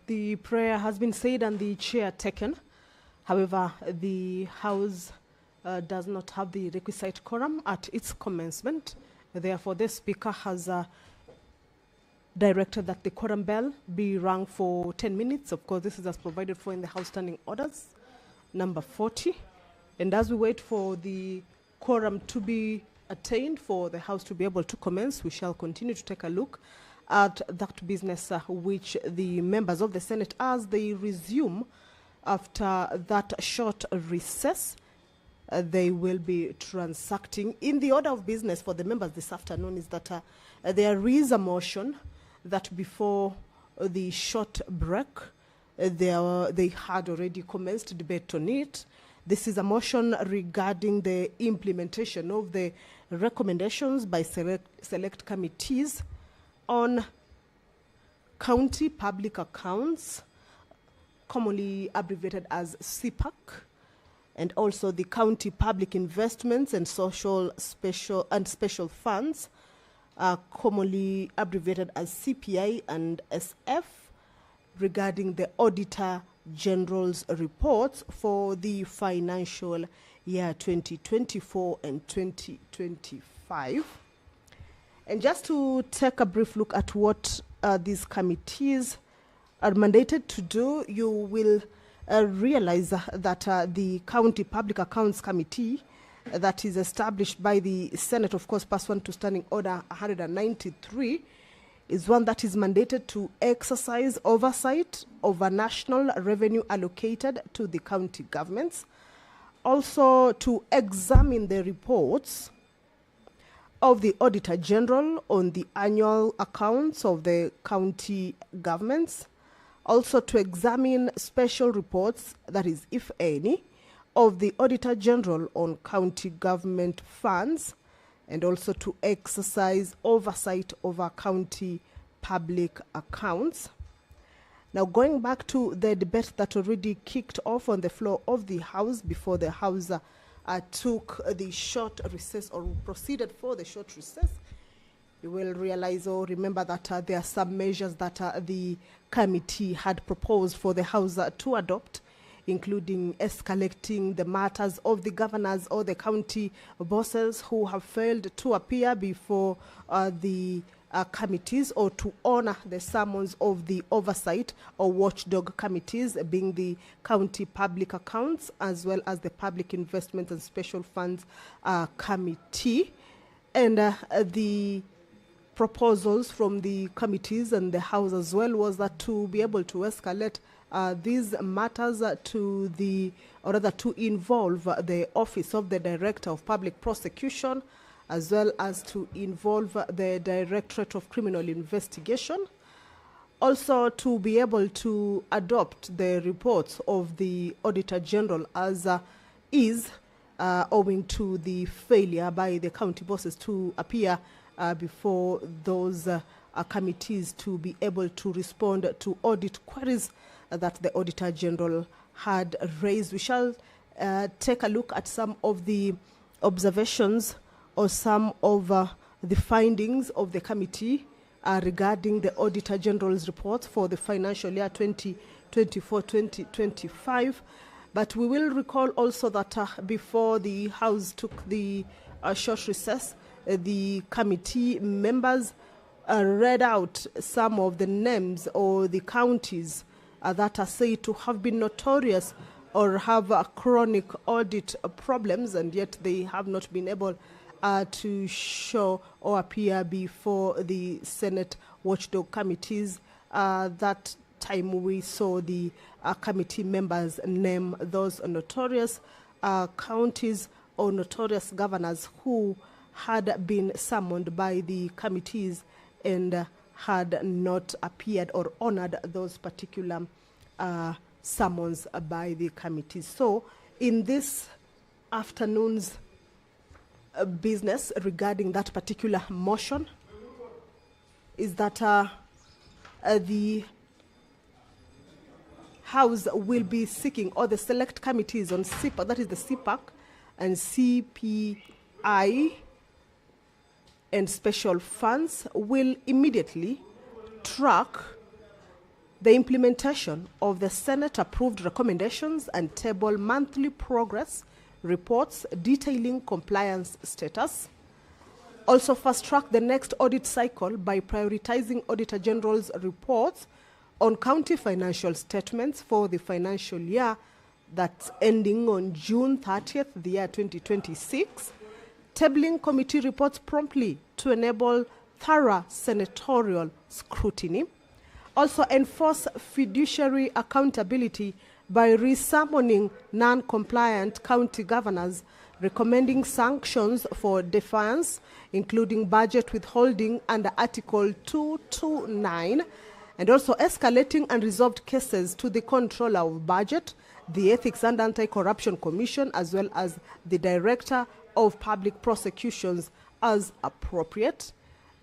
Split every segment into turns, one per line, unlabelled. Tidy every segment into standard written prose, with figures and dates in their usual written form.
The prayer has been said and the chair taken. However, the House does not have the requisite quorum at its commencement. Therefore, the Speaker has directed that the quorum bell be rung for 10 minutes. Of course, this is as provided for in the House Standing Orders, number 40. And as we wait for the quorum to be attained for the House to be able to commence, we shall continue to take a look at that business which the members of the Senate, as they resume after that short recess, they will be transacting. In the order of business for the members this afternoon is that there is a motion that before the short break, they had already commenced debate on it. This is a motion regarding the implementation of the recommendations by select committees on county public accounts, commonly abbreviated as CPAC, and also the county public investments and special funds, commonly abbreviated as CPI and SF, regarding the Auditor General's reports for the financial year 2024 and 2025. And just to take a brief look at what these committees are mandated to do, you will realize that the County Public Accounts Committee that is established by the Senate, of course, pursuant to Standing Order 193, is one that is mandated to exercise oversight over national revenue allocated to the county governments, also to examine the reports of the Auditor General on the annual accounts of the county governments, also to examine special reports, that is, if any, of the Auditor General on county government funds, and also to exercise oversight over county public accounts. Now, going back to the debate that already kicked off on the floor of the House before the House took the short recess or proceeded for the short recess, you will realize or remember that there are some measures that the committee had proposed for the House to adopt, including escalating the matters of the governors or the county bosses who have failed to appear before the committees, or to honor the summons of the oversight or watchdog committees, being the county public accounts as well as the public investment and special funds committee. And the proposals from the committees and the House as well was that to be able to escalate these matters to the, or rather to involve the Office of the Director of Public Prosecution, as well as to involve the Directorate of Criminal Investigation, also to be able to adopt the reports of the Auditor General as is owing to the failure by the county bosses to appear before those committees to be able to respond to audit queries that the Auditor General had raised. We shall take a look at some of the observations or some of the findings of the committee regarding the Auditor General's report for the financial year 2024-2025. But we will recall also that before the House took the short recess, the committee members read out some of the names or the counties that are said to have been notorious or have chronic audit problems, and yet they have not been able to show or appear before the Senate watchdog committees. That time we saw the committee members name those notorious counties or notorious governors who had been summoned by the committees and had not appeared or honored those particular summons by the committees. So in this afternoon's business regarding that particular motion is that the House will be seeking, or the select committees on CPAC, that is the CPAC and CPI and special funds, will immediately track the implementation of the Senate-approved recommendations and table monthly progress reports detailing compliance status. Also fast-track the next audit cycle by prioritizing Auditor General's reports on county financial statements for the financial year that's ending on June 30th, the year 2026, tabling committee reports promptly to enable thorough senatorial scrutiny. Also enforce fiduciary accountability by resummoning non-compliant county governors, recommending sanctions for defiance, including budget withholding under Article 229, and also escalating unresolved cases to the Controller of Budget, the Ethics and Anti-Corruption Commission, as well as the Director of Public Prosecutions as appropriate,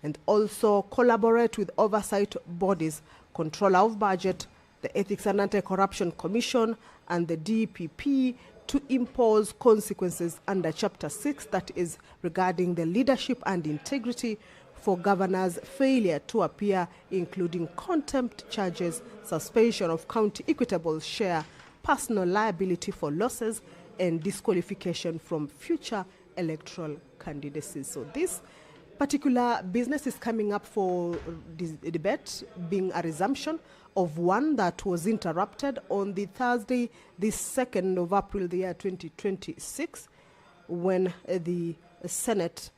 and also collaborate with oversight bodies, Controller of Budget, the Ethics and Anti-Corruption Commission, and the DPP to impose consequences under Chapter 6, that is regarding the leadership and integrity for governors' failure to appear, including contempt charges, suspension of county equitable share, personal liability for losses, and disqualification from future electoral candidacies. So this particular business is coming up for debate, being a resumption of one that was interrupted on the Thursday, the 2nd of April, the year 2026, when the Senate,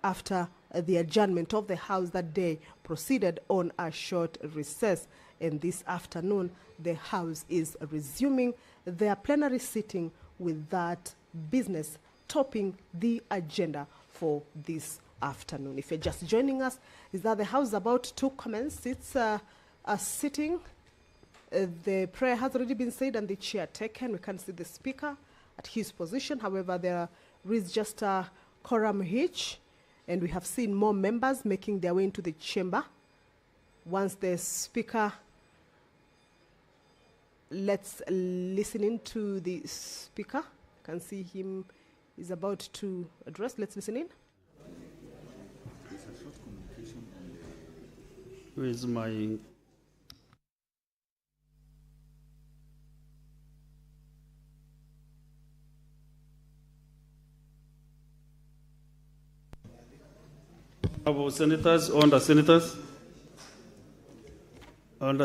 after the adjournment of the House that day, proceeded on a short recess. And this afternoon, the House is resuming their plenary sitting with that business topping the agenda for this afternoon. If you're just joining us, is that the House is about to commence its sitting. The prayer has already been said and the chair taken. We can see the Speaker at his position. However, there is just a quorum hitch, and we have seen more members making their way into the chamber. Once the Speaker, let's listen in to the Speaker. You can see him is about to address. Let's listen in.
Where is my... Honorable Senators, Honorable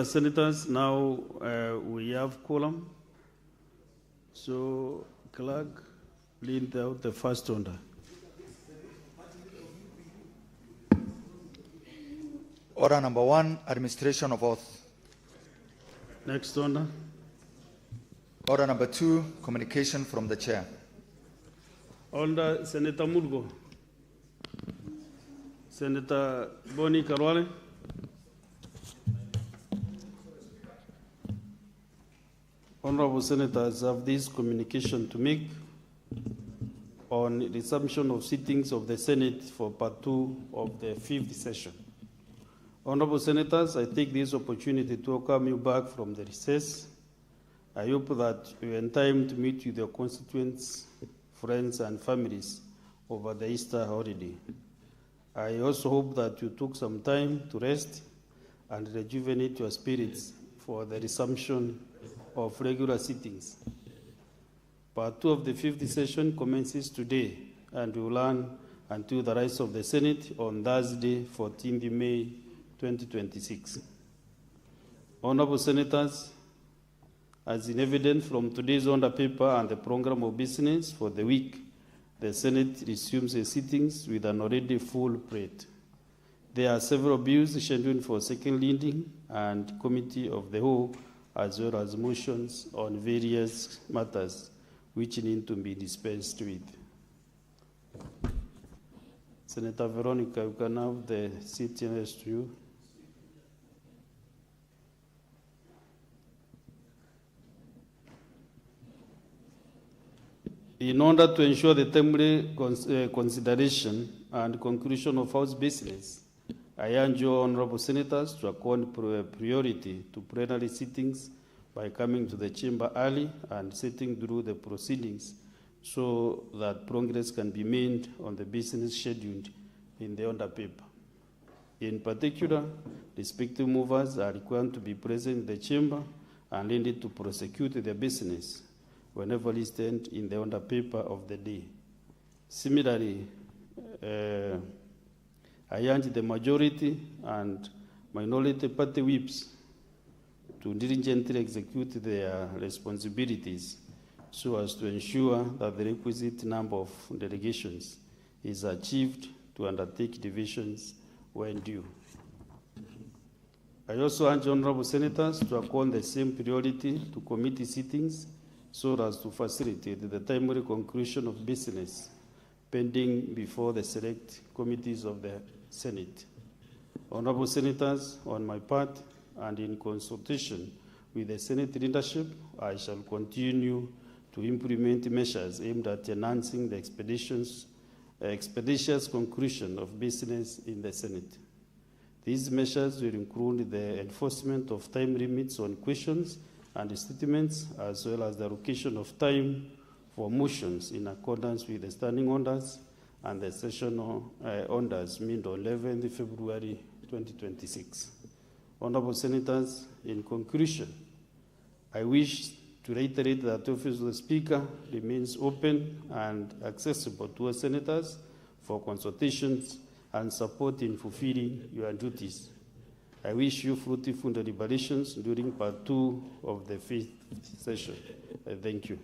Senators, now we have quorum. So, Clerk, lead out the first order.
Order number 1, administration of oath.
Next order.
Order number 2, communication from the chair.
Order Senator Murgo. Senator Boni Karwale. Honorable Senators have this communication to make on resumption of sittings of the Senate for Part 2 of the 5th session. Honorable Senators, I take this opportunity to welcome you back from the recess. I hope that you are in time to meet with your constituents, friends, and families over the Easter holiday. I also hope that you took some time to rest and rejuvenate your spirits for the resumption of regular sittings. Part 2 of the 5th session commences today and will run until the rise of the Senate on Thursday, 14th May 2026. Honorable Senators, as in evidence from today's order paper and the program of business for the week, the Senate resumes its sittings with an already full plate. There are several bills scheduled for second reading and committee of the whole, as well as motions on various matters which need to be dispensed with. Senator Veronica, you can have the seat next to you. In order to ensure the timely consideration and conclusion of House business, I urge you, Honorable Senators, to accord priority to plenary sittings by coming to the chamber early and sitting through the proceedings so that progress can be made on the business scheduled in the order paper. In particular, respective movers are required to be present in the chamber and ready to prosecute their business whenever listed in the order paper of the day. Similarly, I urge the majority and minority party whips to diligently execute their responsibilities so as to ensure that the requisite number of delegations is achieved to undertake divisions when due. I also urge honorable senators to accord the same priority to committee sittings so as to facilitate the timely conclusion of business pending before the select committees of the Senate. Honorable senators, on my part and in consultation with the Senate leadership, I shall continue to implement measures aimed at enhancing the expeditious conclusion of business in the Senate. These measures will include the enforcement of time limits on questions and statements, as well as the allocation of time for motions in accordance with the standing orders and the sessional orders made on 11th February 2026. Honorable senators, in conclusion, I wish to reiterate that the office of the Speaker remains open and accessible to all senators for consultations and support in fulfilling your duties. I wish you fruitful deliberations during part 2 of the 5th session. Thank you.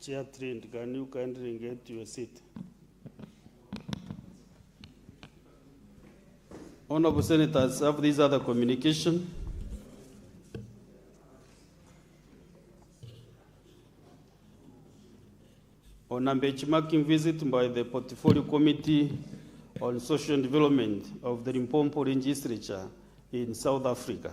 Chair Trent, can you kindly get to your seat? Honorable senators, have these other communication. On a benchmarking visit by the Portfolio Committee on Social Development of the Limpopo Legislature in South Africa.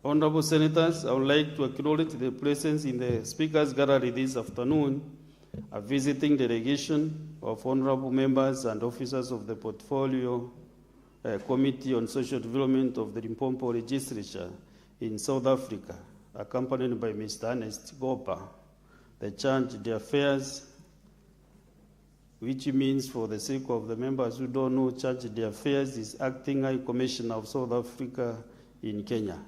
Honorable senators, I would like to acknowledge the presence in the Speaker's Gallery this afternoon, a visiting delegation of honorable members and officers of the Portfolio Committee on Social Development of the Limpopo Legislature in South Africa, accompanied by Mr. Ernest Gopa, the Charge d'Affaires, which means, for the sake of the members who don't know, Charge d'Affaires is Acting High Commissioner of South Africa in Kenya.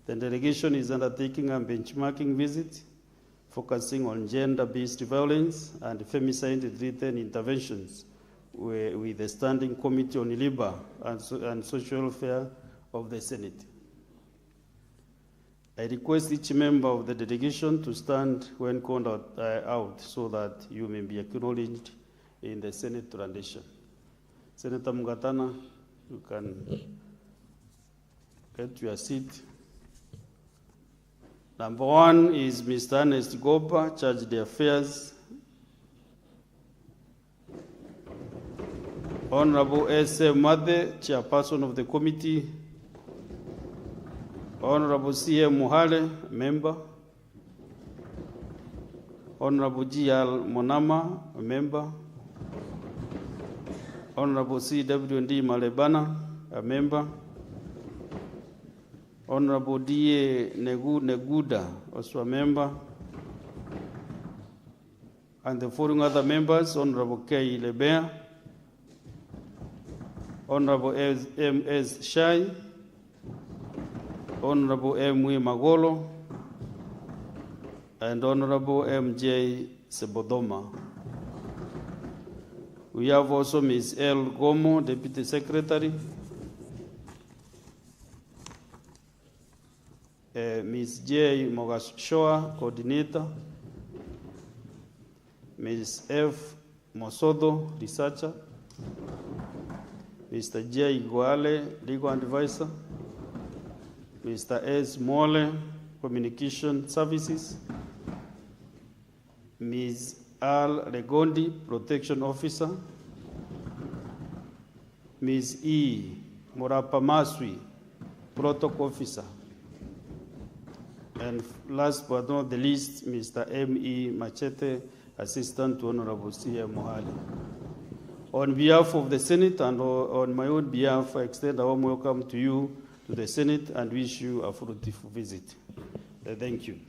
The delegation is undertaking a benchmarking visit focusing on gender-based violence and femicide-related interventions with the Standing Committee on Labor and Social Welfare of the Senate. I request each member of the delegation to stand when called out so that you may be acknowledged in the Senate rendition. Senator Mugatana, you can get to your seat. Number 1 is Mr. Ernest Gopa, Charge d'Affaires. Honorable S.M. Made, Chairperson of the Committee. Honorable C.M. Muhale, Member. Honorable G.L. Monama, a Member. Honorable C.W.D. Malebana, a Member. Honorable D.A. Neguda, also a member. And the following other members: Honorable K. Lebert, Honorable M.S. Shai, Honorable M.W. Magolo, and Honorable M.J. Sebodoma. We have also Ms. L. Gomo, Deputy Secretary, Ms. J. Mogashoa, Coordinator, Ms. F. Mosodo, Researcher, Mr. J. Goale, Legal Advisor, Mr. S. Mole, Communication Services, Ms. Al Regondi, Protection Officer, Ms. E. Morapamaswi, Protocol Officer, and last but not the least, Mr. M.E. Machete, Assistant to Honorable C.M. Mohali. On behalf of the Senate and on my own behalf, I extend a warm welcome to you, to the Senate, and wish you a fruitful visit. Thank you.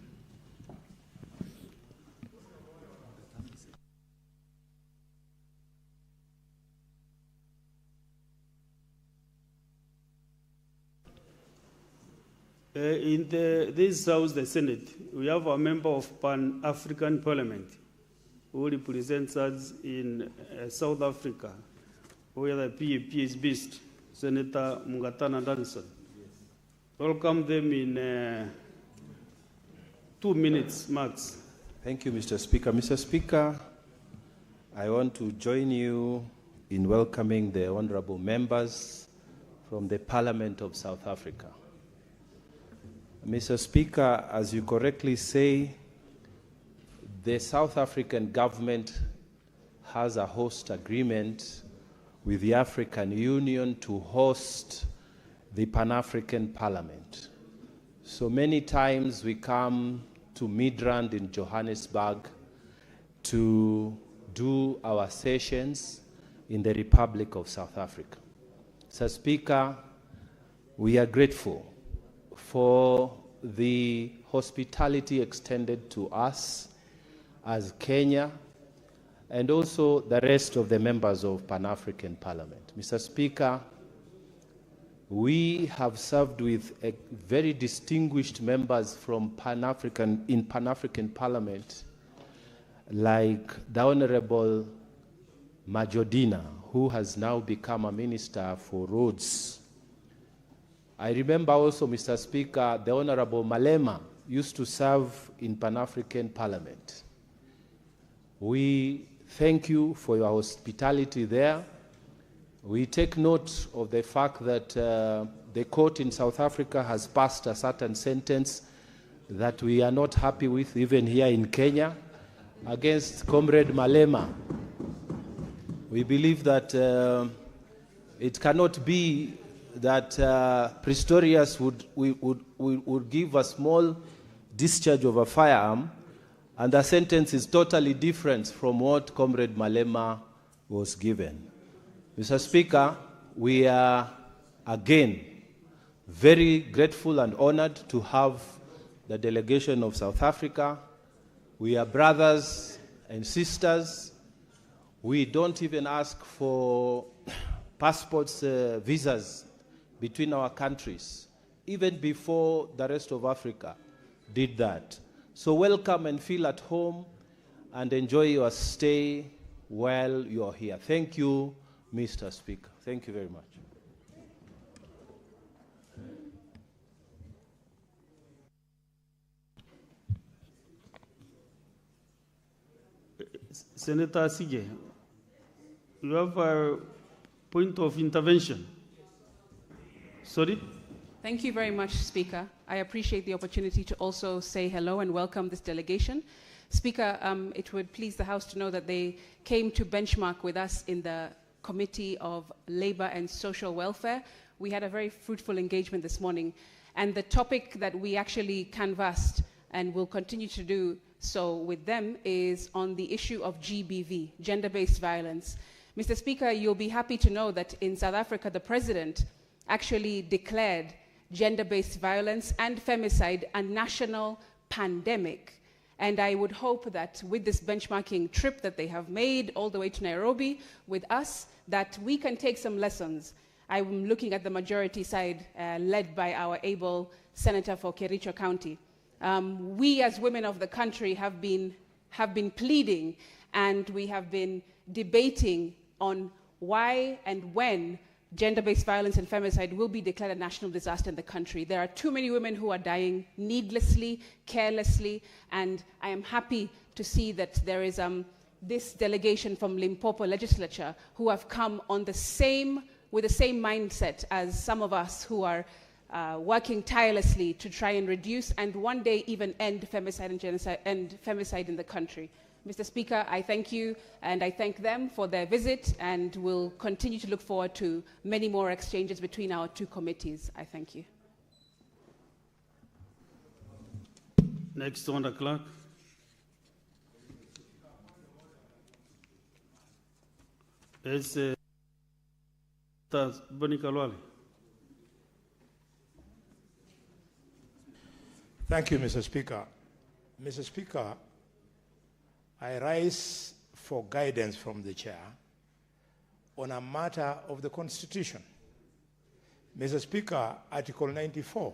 In this House, the Senate, we have a member of Pan-African Parliament who represents us in South Africa, where the PAP is based, Senator Mungatana Danson. Welcome them in 2 minutes, max.
Thank you, Mr. Speaker. Mr. Speaker, I want to join you in welcoming the honorable members from the Parliament of South Africa. Mr. Speaker, as you correctly say, the South African government has a host agreement with the African Union to host the Pan-African Parliament. So many times we come to Midrand in Johannesburg to do our sessions in the Republic of South Africa. Mr. Speaker, we are grateful for the hospitality extended to us as Kenya and also the rest of the members of Pan-African Parliament. Mr. Speaker, we have served with very distinguished members from Pan-African Parliament, like the Honorable Majodina, who has now become a Minister for Roads. I remember also, Mr. Speaker, the Honorable Malema used to serve in Pan-African Parliament. We thank you for your hospitality there. We take note of the fact that the court in South Africa has passed a certain sentence that we are not happy with, even here in Kenya, against Comrade Malema. We believe that it cannot be that Pistorius would give a small discharge of a firearm, and the sentence is totally different from what Comrade Malema was given. Mr. Speaker, we are again very grateful and honored to have the delegation of South Africa. We are brothers and sisters. We don't even ask for passports, visas between our countries, even before the rest of Africa did that. So welcome and feel at home and enjoy your stay while you're here. Thank you, Mr. Speaker. Thank you very much.
Senator Sige, you have a point of intervention. Sorry?
Thank you very much, Speaker. I appreciate the opportunity to also say hello and welcome this delegation. Speaker, it would please the House to know that they came to benchmark with us in the Committee of Labor and Social Welfare. We had a very fruitful engagement this morning, and the topic that we actually canvassed and will continue to do so with them is on the issue of GBV, gender-based violence. Mr. Speaker, you'll be happy to know that in South Africa, the President actually declared gender-based violence and femicide a national pandemic. And I would hope that with this benchmarking trip that they have made all the way to Nairobi with us, that we can take some lessons. I'm looking at the majority side, led by our able Senator for Kericho County. We as women of the country have been pleading, and we have been debating on why and when gender-based violence and femicide will be declared a national disaster in the country. There are too many women who are dying needlessly, carelessly, and I am happy to see that there is this delegation from Limpopo legislature who have come on with the same mindset as some of us who are working tirelessly to try and reduce and one day even end femicide and genocide and femicide in the country. Mr. Speaker, I thank you and I thank them for their visit, and will continue to look forward to many more exchanges between our two committees. I thank you.
Next on the clock. Yes, Boni Kalwale.
Thank you, Mr. Speaker. Mr. Speaker, I rise for guidance from the chair on a matter of the Constitution. Mr. Speaker, Article 94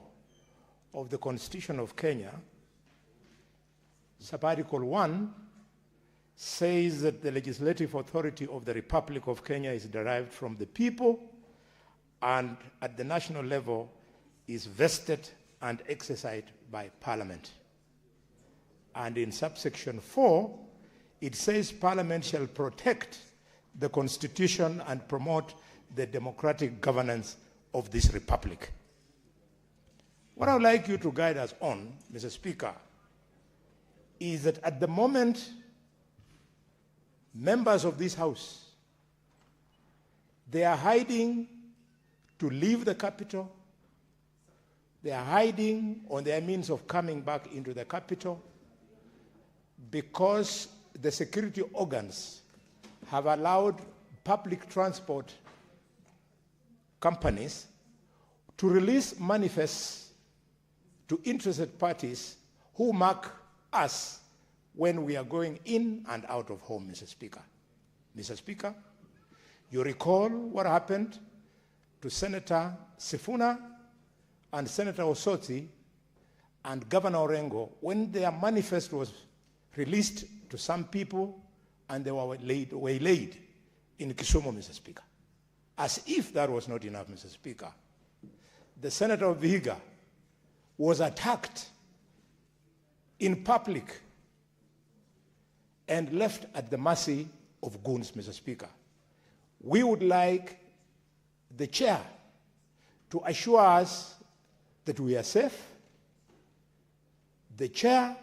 of the Constitution of Kenya, Sub-Article 1, says that the legislative authority of the Republic of Kenya is derived from the people and at the national level is vested and exercised by Parliament. And in subsection 4, it says Parliament shall protect the Constitution and promote the democratic governance of this Republic. What I would like you to guide us on, Mr. Speaker, is that at the moment, members of this House, they are hiding to leave the capital. They are hiding on their means of coming back into the capital because the security organs have allowed public transport companies to release manifests to interested parties who mark us when we are going in and out of home, Mr. Speaker. Mr. Speaker, you recall what happened to Senator Sifuna and Senator Osoti and Governor Orengo when their manifest was released to some people and they were waylaid in Kisumu, Mr. Speaker. As if that was not enough, Mr. Speaker, the Senator of Vihiga was attacked in public and left at the mercy of goons, Mr. Speaker. We would like the chair to assure us that we are safe, the chair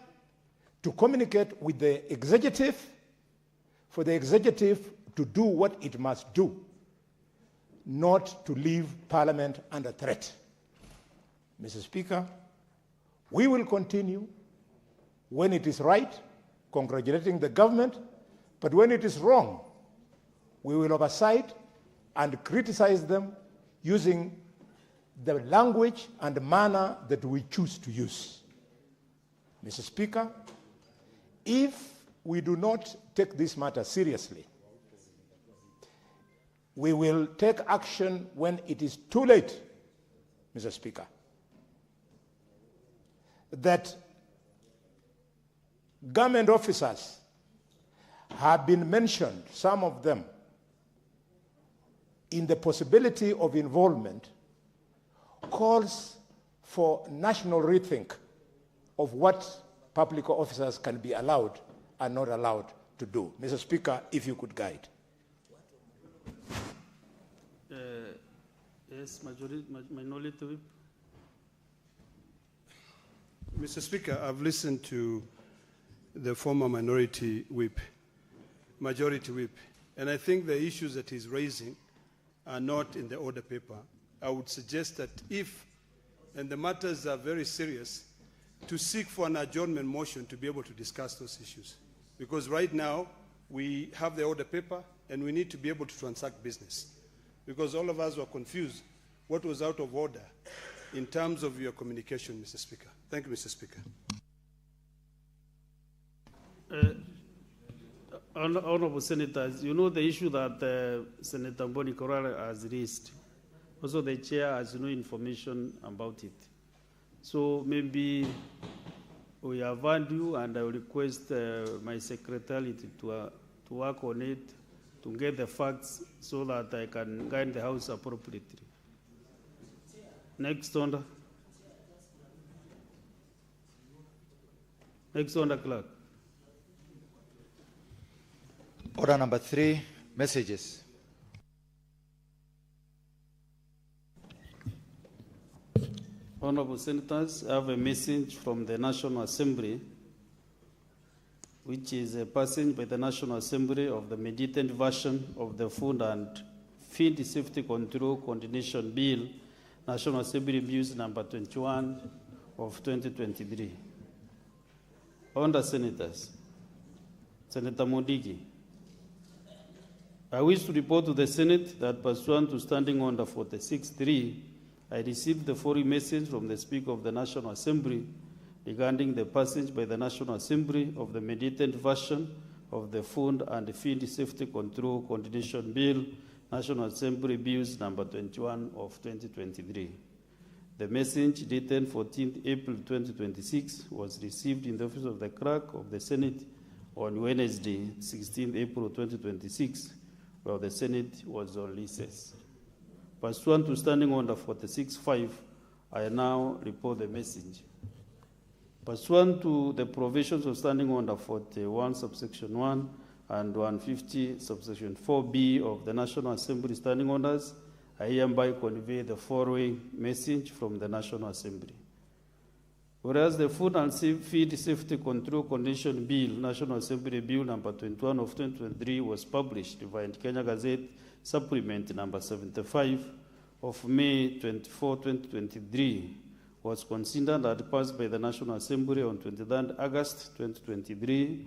to communicate with the executive, for the executive to do what it must do, not to leave Parliament under threat. Mr. Speaker, we will continue when it is right, congratulating the government, but when it is wrong, we will oversight and criticize them using the language and manner that we choose to use. Mr. Speaker, if we do not take this matter seriously, we will take action when it is too late, Mr. Speaker. That government officers have been mentioned, some of them, in the possibility of involvement, calls for national rethink of what public officers can be allowed and not allowed to do. Mr. Speaker, if you could guide.
Yes, Minority Whip.
Mr. Speaker, I've listened to the former Majority Whip, and I think the issues that he's raising are not in the order paper. I would suggest that if, and the matters are very serious, to seek for an adjournment motion to be able to discuss those issues. Because right now, we have the order paper, and we need to be able to transact business. Because all of us were confused what was out of order in terms of your communication, Mr. Speaker. Thank you, Mr. Speaker.
Honorable Senators, you know the issue that Senator Boni Kalwale has raised. Also, the chair has no information about it. So maybe we have heard you, and I will request my secretary to work on it, to get the facts so that I can guide the House appropriately. Next on the clerk.
Order number 3, messages.
Honorable Senators, I have a message from the National Assembly, which is a passage by the National Assembly of the mediated version of the Food and Feed Safety Control Coordination Bill, National Assembly Bills number 21 of 2023. Honorable Senators, Senator Modigi. I wish to report to the Senate that pursuant to Standing Order 46.3, I received the following message from the Speaker of the National Assembly regarding the passage by the National Assembly of the mediated version of the Food and Feed Safety Control Coordination Bill, National Assembly Bills number 21 of 2023. The message dated 14th April 2026 was received in the office of the Clerk of the Senate on Wednesday, 16th April 2026, while the Senate was on recess. Pursuant to Standing Order 46.5, I now report the message. Pursuant to the provisions of Standing Order 41, subsection 1 and 150, subsection 4B of the National Assembly Standing Orders, I hereby convey the following message from the National Assembly. Whereas the Food and Feed Safety Control Coordination Bill, National Assembly Bill number 21 of 2023 was published via Kenya Gazette Supplement number 75 of May 24, 2023, was considered and passed by the National Assembly on 23 August 2023,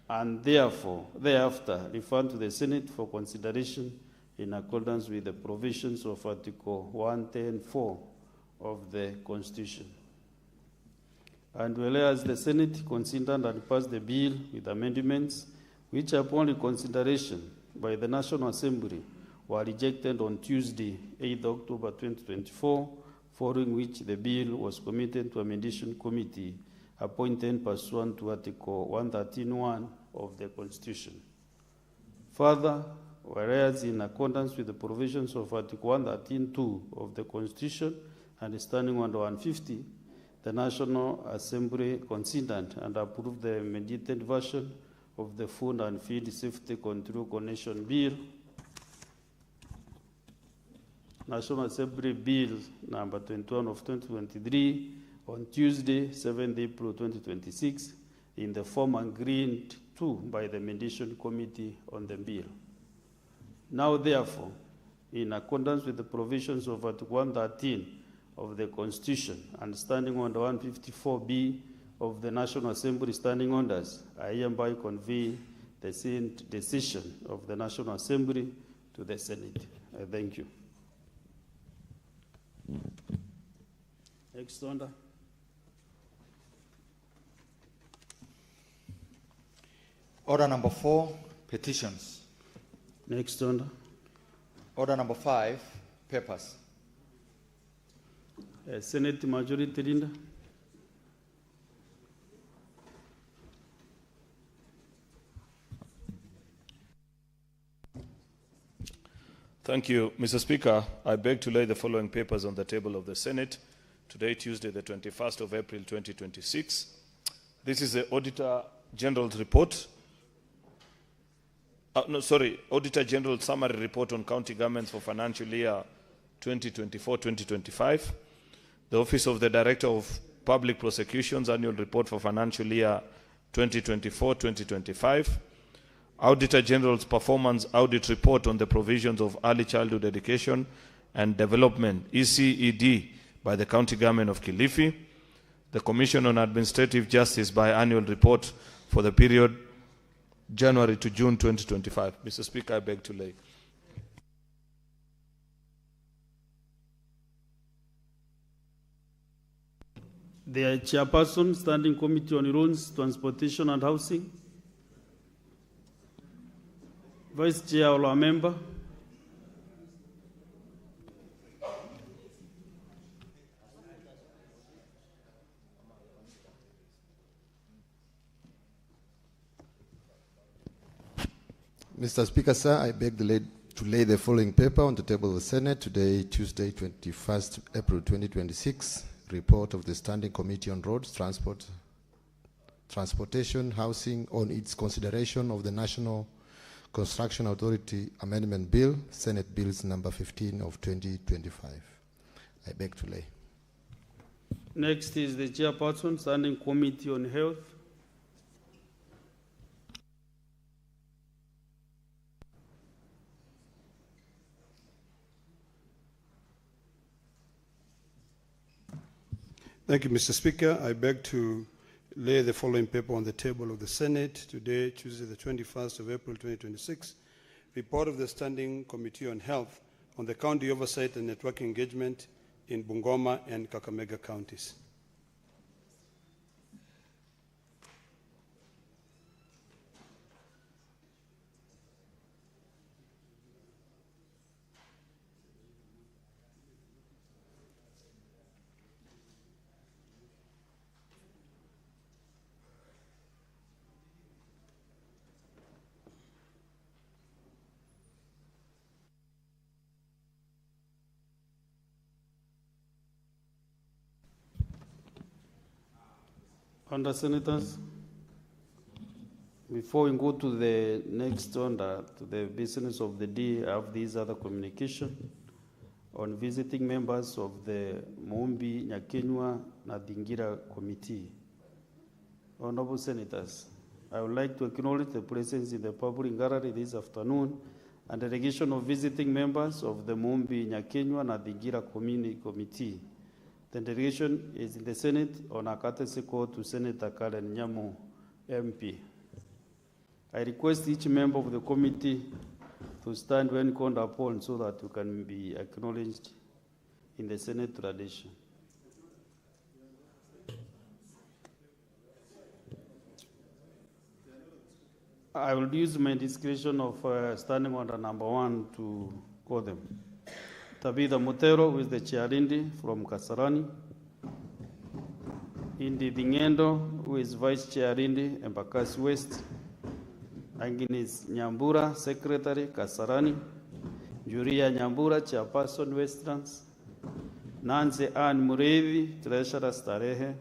and therefore, thereafter, referred to the Senate for consideration in accordance with the provisions of Article 110(4) of the Constitution. And whereas the Senate considered and passed the bill with amendments, which upon reconsideration by the National Assembly were rejected on Tuesday, 8 October 2024, following which the bill was committed to a mediation committee appointed pursuant to Article 113(1) of the Constitution. Further, whereas in accordance with the provisions of Article 113(2) of the Constitution and Standing Order 150, the National Assembly considered and approved the mediated version of the Food and Feed Safety Control Coordination Bill, National Assembly Bill number 21 of 2023, on Tuesday, 7th April 2026, in the form agreed to by the Mediation Committee on the bill. Now, therefore, in accordance with the provisions of Article 113 of the Constitution and Standing Order 154B of the National Assembly Standing Orders, I hereby convey the same decision of the National Assembly to the Senate. I thank you. Next order.
Order number 4, petitions.
Next order.
Order number 5, papers.
Senate Majority Leader.
Thank you, Mr. Speaker. I beg to lay the following papers on the table of the Senate today, Tuesday, the 21st of April, 2026. This is the Auditor General's report. Auditor General Summary Report on County Governments for Financial Year 2024-2025. The Office of the Director of Public Prosecutions Annual Report for Financial Year 2024-2025. Auditor General's Performance Audit Report on the provisions of early childhood education and development, ECED, by the County Government of Kilifi. The Commission on Administrative Justice Biannual Report for the period January to June 2025. Mr. Speaker, I beg to lay.
The Chairperson, Standing Committee on Roads, Transportation and Housing. Vice Chair, all our member.
Mr. Speaker, sir, I beg to lay the following paper on the table of the Senate today, Tuesday, 21st April 2026. Report of the Standing Committee on Roads, Transportation, Housing on its consideration of the National Construction Authority Amendment Bill, Senate Bills number 15 of 2025. I beg to lay.
Next is the Chairperson, Standing Committee on Health.
Thank you, Mr. Speaker. I beg to lay the following paper on the table of the Senate today, Tuesday, the 21st of April, 2026. report of the Standing Committee on Health on the county oversight and network engagement in Bungoma and Kakamega counties.
Under Senators, before we go to the next order, to the business of the day, I have these other communication on visiting members of the Muumbi Nyakenywa Nadingira Committee. Honorable Senators, I would like to acknowledge the presence in the public gallery this afternoon and the delegation of visiting members of the Muumbi Nyakenywa Nadingira Committee. The delegation is in the Senate on a courtesy call to Senator Karen Nyamu, MP. I request each member of the committee to stand when called upon so that you can be acknowledged in the Senate tradition. I will use my discretion of standing order number 1 to call them. Tabitha Mutero, who is the Chiarindi from Kasarani. Indi Dingendo, who is Vice Chiarindi, Embakasi West. Agnes Nyambura, Secretary, Kasarani. Juria Nyambura, Chairperson, Westlands. Nancy Ann Murevi, Treasurer, Starehe.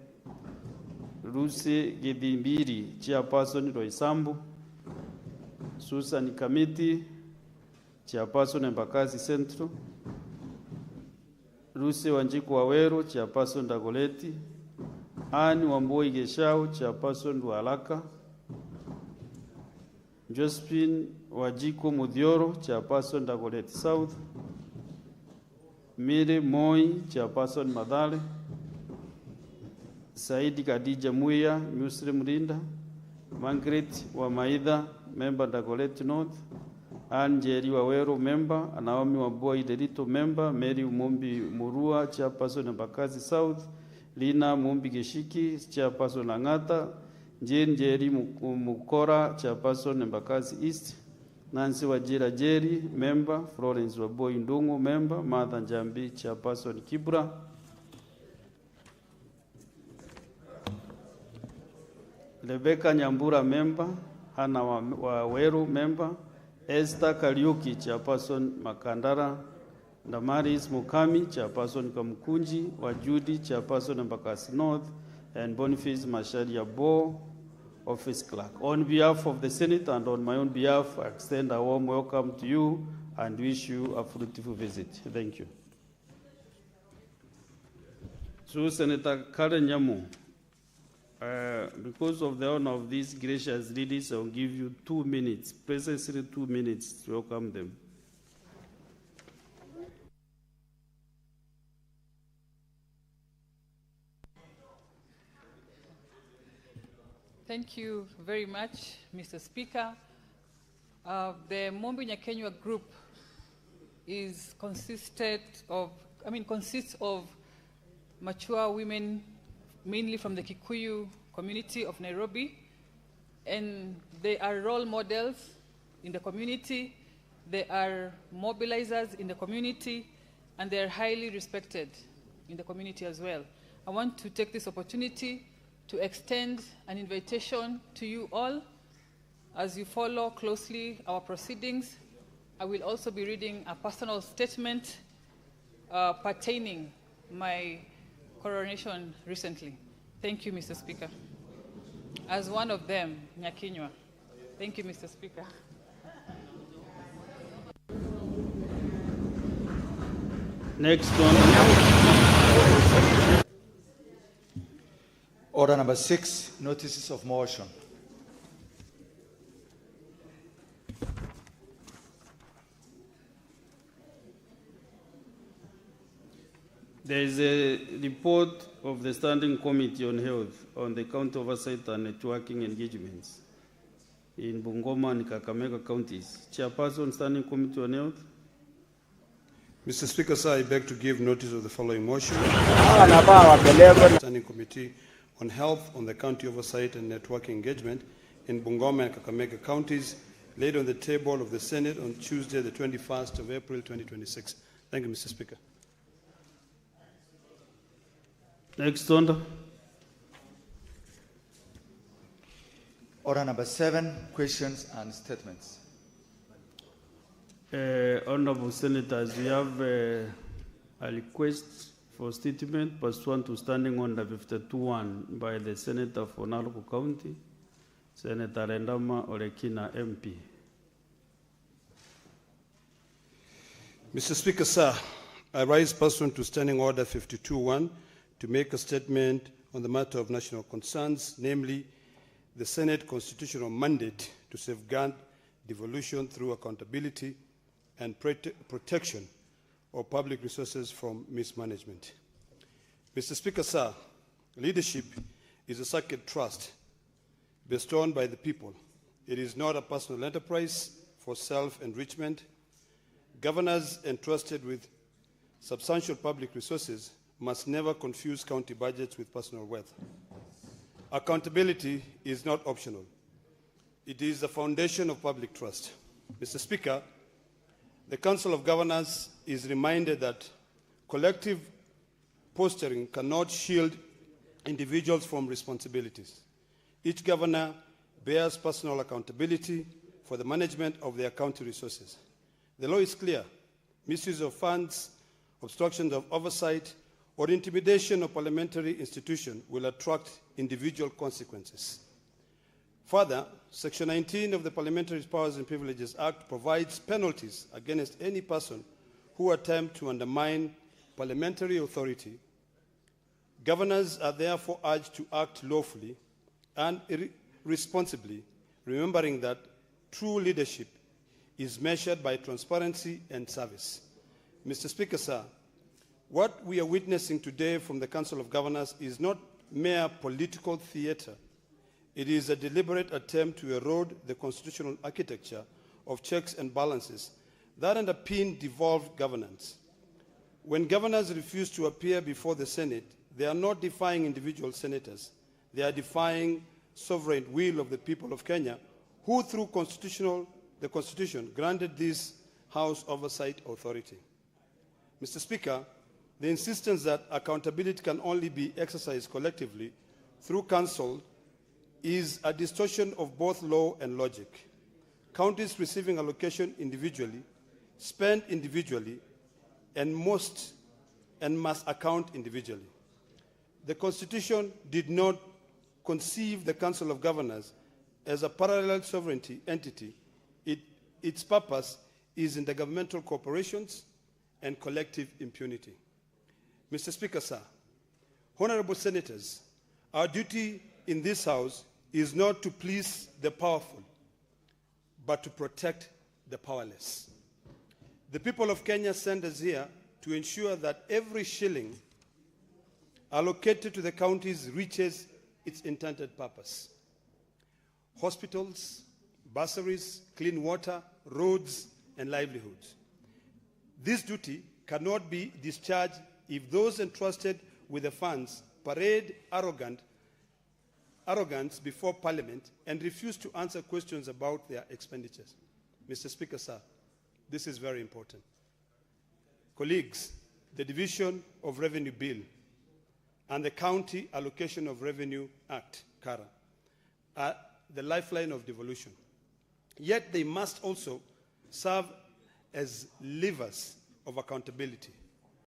Lucy Gidimbiri, Chairperson, Roysambu. Susan Kamiti, Chairperson, Embakasi Central. Lucy Wanjiku Waweru, Chairperson, Dagoleti. Anne Wamboi Geshau, Chairperson, Dualaka. Josephine Wajiko Mudioro, Chairperson, Dagoleti South. Mire Moi, Chairperson, Madale. Saidi Kadija Muya, Muslim Rinda. Margaret Wamaida, Member, Dagoleti North. Anne Jerry Waweru, Member. Naomi Wamboi Delito, Member. Mary Mumbi Murua, Chairperson, Embakasi South. Lina Mumbi Geshiki, Chairperson, Langata. Jane Jerry Mukora, Chairperson, Embakasi East. Nancy Wajira Jerry, Member. Florence Waboi Ndungu, Member. Martha Njambi, Chairperson, Kibra. Rebecca Nyambura, Member. Hannah Waweru, Member. Esther Kariuki, Chairperson, Makandara. Damaris Mukami, Chairperson, Kamukunji. Wajudi, Chairperson, Embakasi North. And Boniface Masharia Bo, Office Clerk. On behalf of the Senate and on my own behalf, I extend a warm welcome to you and wish you a fruitful visit. Thank you. So, Senator Karen Nyamu, because of the honor of these gracious ladies, I will give you 2 minutes, precisely 2 minutes to welcome them.
Thank you very much, Mr. Speaker. The Muumbi Nyakenywa group consists of mature women, mainly from the Kikuyu community of Nairobi, and they are role models in the community, they are mobilizers in the community, and they are highly respected in the community as well. I want to take this opportunity to extend an invitation to you all as you follow closely our proceedings. I will also be reading a personal statement pertaining my coronation recently. Thank you, Mr. Speaker. As one of them, Nyakenywa. Thank you, Mr. Speaker.
Next one.
Order number 6, notices of motion.
There is a report of the Standing Committee on Health on the County Oversight and Networking Engagements. in Bungoma and Kakamega counties. Chairperson, Standing Committee on Health.
Mr. Speaker, sir, I beg to give notice of the following motion. Standing Committee on Health on the County Oversight and Network Engagement in Bungoma and Kakamega counties, laid on the table of the Senate on Tuesday, the 21st of April, 2026. Thank you, Mr. Speaker.
Next order.
Order number 7, questions and statements.
Honorable Senators, we have a request for statement pursuant to Standing Order 52-1 by the Senator for Naroko County, Senator Rendama Orekina, MP.
Mr. Speaker, sir, I rise pursuant to Standing Order 52-1 to make a statement on the matter of national concerns, namely the Senate constitutional mandate to safeguard devolution through accountability and protection of public resources from mismanagement. Mr. Speaker, sir, leadership is a sacred trust bestowed by the people. It is not a personal enterprise for self-enrichment. Governors entrusted with substantial public resources must never confuse county budgets with personal wealth. Accountability is not optional. It is the foundation of public trust. Mr. Speaker, the Council of Governors is reminded that collective posturing cannot shield individuals from responsibilities. Each governor bears personal accountability for the management of their county resources. The law is clear. Misuse of funds, obstruction of oversight, or intimidation of parliamentary institution will attract individual consequences. Further, Section 19 of the Parliamentary Powers and Privileges Act provides penalties against any person who attempts to undermine parliamentary authority. Governors are therefore urged to act lawfully and responsibly, remembering that true leadership is measured by transparency and service. Mr. Speaker, sir, what we are witnessing today from the Council of Governors is not mere political theater. It is a deliberate attempt to erode the constitutional architecture of checks and balances that underpin devolved governance. When governors refuse to appear before the Senate, they are not defying individual senators. They are defying sovereign will of the people of Kenya, who through the Constitution granted this House oversight authority. Mr. Speaker, the insistence that accountability can only be exercised collectively through council is a distortion of both law and logic. Counties receiving allocation individually, spend individually, and must account individually. The Constitution did not conceive the Council of Governors as a parallel sovereignty entity. Its purpose is intergovernmental cooperations and collective impunity. Mr. Speaker, sir, honorable senators, our duty in this House is not to please the powerful, but to protect the powerless. The people of Kenya sent us here to ensure that every shilling allocated to the counties reaches its intended purpose. Hospitals, bursaries, clean water, roads, and livelihoods. This duty cannot be discharged if those entrusted with the funds parade arrogance before Parliament and refuse to answer questions about their expenditures. Mr. Speaker, sir, this is very important. Colleagues, the Division of Revenue Bill and the County Allocation of Revenue Act, CARA, are the lifeline of devolution. Yet they must also serve as levers of accountability.